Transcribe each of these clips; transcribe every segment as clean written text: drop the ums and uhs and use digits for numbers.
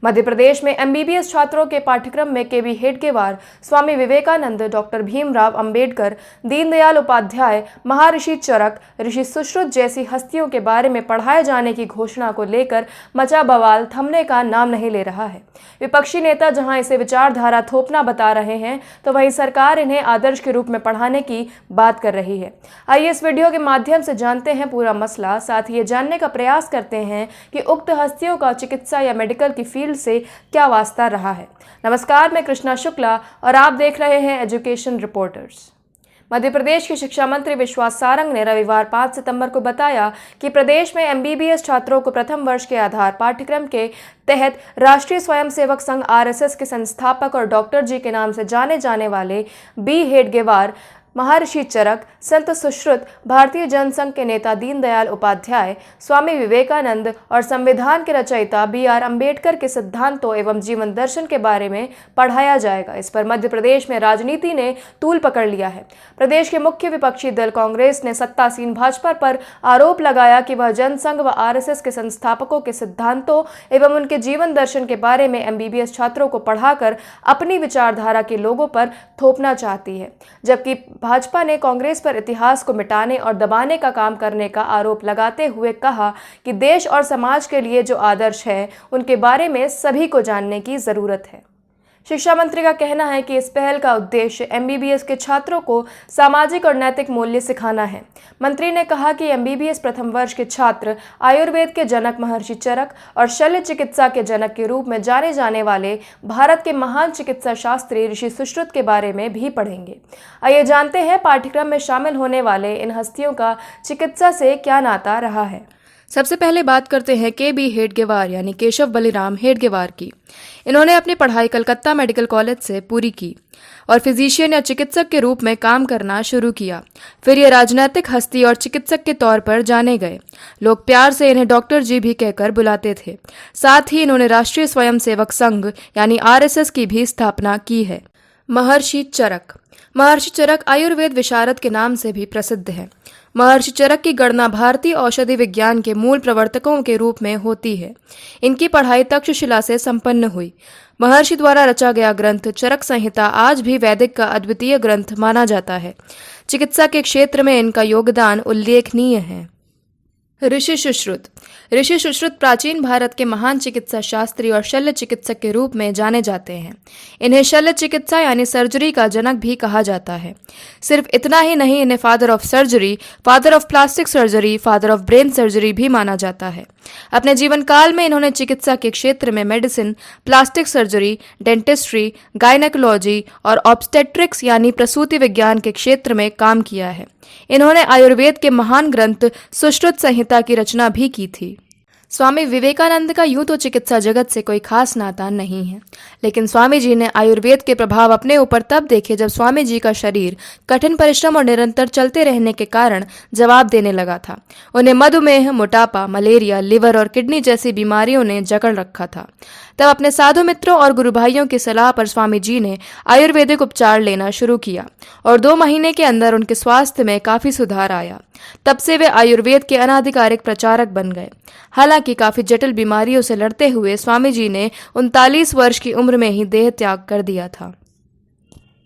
मध्य प्रदेश में एमबीबीएस छात्रों के पाठ्यक्रम में केबी हेडगेवार, स्वामी विवेकानंद, डॉक्टर भीमराव अंबेडकर, दीनदयाल उपाध्याय, महर्षि चरक, ऋषि सुश्रुत जैसी हस्तियों के बारे में पढ़ाए जाने की घोषणा को लेकर मचा बवाल थमने का नाम नहीं ले रहा है। विपक्षी नेता जहां इसे विचारधारा थोपना बता रहे हैं, तो वहीं सरकार इन्हें आदर्श के रूप में पढ़ाने की बात कर रही है। आइए इस वीडियो के माध्यम से जानते हैं पूरा मसला, साथ ही ये जानने का प्रयास करते हैं कि उक्त हस्तियों का चिकित्सा या मेडिकल की फील्ड से क्या वास्ता रहा है। नमस्कार, मैं कृष्णा शुक्ला और आप देख रहे हैं एजुकेशन रिपोर्टर्स। मध्य प्रदेश के शिक्षा मंत्री विश्वास सारंग ने रविवार 5 सितंबर को बताया कि प्रदेश में एमबीबीएस छात्रों को प्रथम वर्ष के आधार पाठ्यक्रम के तहत राष्ट्रीय स्वयंसेवक संघ आरएसएस के संस्थापक और डॉक्टर जी के नाम से जाने जाने वाले बी हेडगेवार, महर्षि चरक, संत सुश्रुत, भारतीय जनसंघ के नेता दीनदयाल उपाध्याय, स्वामी विवेकानंद और संविधान के रचयिता BR अम्बेडकर के सिद्धांतों एवं जीवन दर्शन के बारे में पढ़ाया जाएगा। इस पर मध्य प्रदेश में राजनीति ने तूल पकड़ लिया है। प्रदेश के मुख्य विपक्षी दल कांग्रेस ने सत्तासीन भाजपा पर आरोप लगाया कि वह जनसंघ व आरएसएस के संस्थापकों के सिद्धांतों एवं उनके जीवन दर्शन के बारे में एमबीबीएस छात्रों को पढ़ाकर अपनी विचारधारा के लोगों पर थोपना चाहती है, जबकि भाजपा ने कांग्रेस पर इतिहास को मिटाने और दबाने का काम करने का आरोप लगाते हुए कहा कि देश और समाज के लिए जो आदर्श है उनके बारे में सभी को जानने की जरूरत है। शिक्षा मंत्री का कहना है कि इस पहल का उद्देश्य एमबीबीएस के छात्रों को सामाजिक और नैतिक मूल्य सिखाना है। मंत्री ने कहा कि एमबीबीएस प्रथम वर्ष के छात्र आयुर्वेद के जनक महर्षि चरक और शल्य चिकित्सा के जनक के रूप में जाने जाने वाले भारत के महान चिकित्सा शास्त्री ऋषि सुश्रुत के बारे में भी पढ़ेंगे। आइए जानते हैं पाठ्यक्रम में शामिल होने वाले इन हस्तियों का चिकित्सा से क्या नाता रहा है। सबसे पहले बात करते हैं केबी हेडगेवार यानी केशव बलिराम हेडगेवार की। इन्होंने अपनी पढ़ाई कलकत्ता मेडिकल कॉलेज से पूरी की और फिजिशियन या चिकित्सक के रूप में काम करना शुरू किया। फिर ये राजनीतिक हस्ती और चिकित्सक के तौर पर जाने गए। लोग प्यार से इन्हें डॉक्टर जी भी कहकर बुलाते थे। साथ ही इन्होंने राष्ट्रीय स्वयंसेवक संघ यानी आरएसएस की भी स्थापना की है। महर्षि चरक आयुर्वेद विशारद के नाम से भी प्रसिद्ध है। महर्षि चरक की गणना भारतीय औषधि विज्ञान के मूल प्रवर्तकों के रूप में होती है। इनकी पढ़ाई तक्षशिला से संपन्न हुई। महर्षि द्वारा रचा गया ग्रंथ चरक संहिता आज भी वैदिक का अद्वितीय ग्रंथ माना जाता है। चिकित्सा के क्षेत्र में इनका योगदान उल्लेखनीय है। ऋषि सुश्रुत प्राचीन भारत के महान चिकित्सा शास्त्री और शल्य चिकित्सक के रूप में जाने जाते हैं। इन्हें शल्य चिकित्सा यानी सर्जरी का जनक भी कहा जाता है। सिर्फ इतना ही नहीं, इन्हें father of surgery, father of plastic surgery, father of brain surgery भी माना जाता है। अपने जीवन काल में इन्होंने चिकित्सा के क्षेत्र में medicine, plastic surgery, dentistry, gynaecology और ऑब्स्टेट्रिक्स यानी प्रसूति विज्ञान के क्षेत्र में काम किया है। इन्होंने आयुर्वेद के महान ग्रंथ सुश्रुत संहिता की रचना भी की थी। स्वामी विवेकानंद का यूं तो चिकित्सा जगत से कोई खास नाता नहीं है, लेकिन स्वामी जी ने आयुर्वेद के प्रभाव अपने ऊपर तब देखे जब स्वामी जी का शरीर कठिन परिश्रम और निरंतर चलते रहने के कारण जवाब देने लगा था। उन्हें मधुमेह, मोटापा, मलेरिया, लिवर और किडनी जैसी बीमारियों ने जकड़ रखा था। तब अपने साधु मित्रों और गुरु भाइयों की सलाह पर स्वामी जी ने आयुर्वेदिक उपचार लेना शुरू किया और 2 महीने के अंदर उनके स्वास्थ्य में काफी सुधार आया। तब से वे आयुर्वेद के अनाधिकारिक प्रचारक बन गए। हालांकि काफी जटिल बीमारियों से लड़ते हुए स्वामी जी ने 39 वर्ष की उम्र में ही देह त्याग कर दिया था।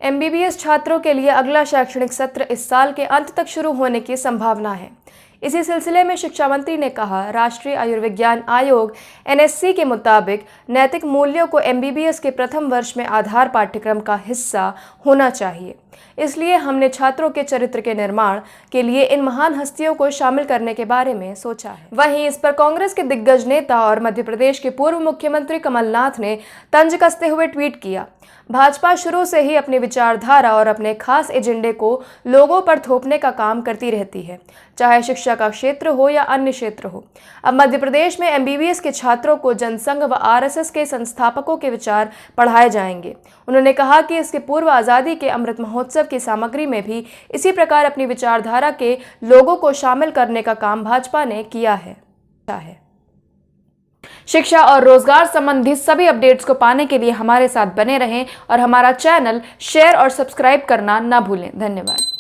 एमबीबीएस छात्रों के लिए अगला शैक्षणिक सत्र इस साल के अंत तक शुरू होने की संभावना है। इसी सिलसिले में शिक्षा मंत्री ने कहा, राष्ट्रीय आयुर्विज्ञान आयोग NSC के मुताबिक नैतिक मूल्यों को एमबीबीएस के प्रथम वर्ष में आधार पाठ्यक्रम का हिस्सा होना चाहिए। इसलिए हमने छात्रों के चरित्र के निर्माण के लिए इन महान हस्तियों को शामिल करने के बारे में सोचा है। वहीं इस पर कांग्रेस के दिग्गज नेता और मध्य प्रदेश के पूर्व मुख्यमंत्री कमलनाथ ने तंज कसते हुए ट्वीट किया, भाजपा शुरू से ही अपनी विचारधारा और अपने खास एजेंडे को लोगों पर थोपने का काम करती रहती है, चाहे शिक्षा का क्षेत्र हो या अन्य क्षेत्र हो। अब मध्य प्रदेश में एमबीबीएस के छात्रों को जनसंघ व आरएसएस के संस्थापकों के विचार पढ़ाए जाएंगे। उन्होंने कहा कि इसके पूर्व आज़ादी के अमृत महोत्सव की सामग्री में भी इसी प्रकार अपनी विचारधारा के लोगों को शामिल करने का काम भाजपा ने किया है। शिक्षा और रोजगार संबंधी सभी अपडेट्स को पाने के लिए हमारे साथ बने रहें और हमारा चैनल शेयर और सब्सक्राइब करना ना भूलें। धन्यवाद।